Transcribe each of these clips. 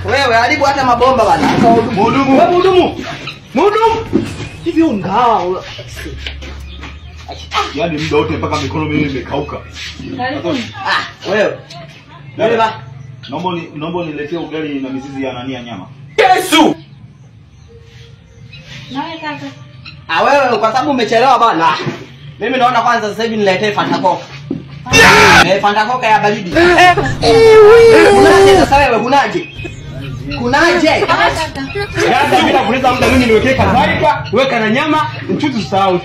Wewe haribu hata mabomba bana. Mhudumu. Hivi ungawa. Yaani muda wote mpaka mikono mimi imekauka. Wewe. Beba. Naomba niletee ugali na mizizi ya nani ya nyama. Yesu. Nawe kaka. Wewe kwa sababu umechelewa bana. Mimi naona kwanza sasa hivi niletee Fanta Coke. Fanta Coke ya baridi. Unaje sasa wewe unaje? Kunaje? Yaani bila kuleta muda mimi niwekee kadhalika, weka na nyama, mchuzi usahau.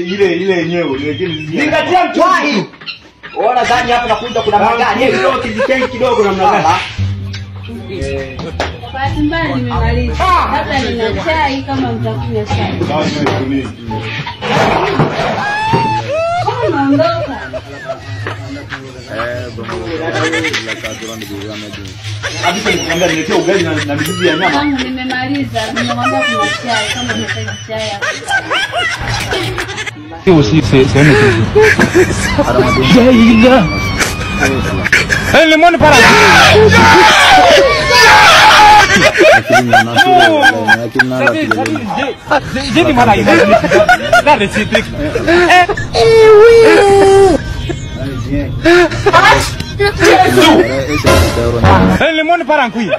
Ile yenyewe niwekee mizizi. Zingatia mchuzi. Ona gani hapa nakuja kuna magani. Kidogo kijikeni kidogo namna gani? Bahati mbaya nimemaliza. Hata nina chai kama mtakunywa chai. Sawa nimetumia. Unaondoka. Kabisa nikwambia niletee ugali na mizizi ya nyama. Kama nimemaliza, nimemwambia kuna chai kama unataka chai hapo. Limoni para. Jadi mana ini? Dari situ. Limoni para kui.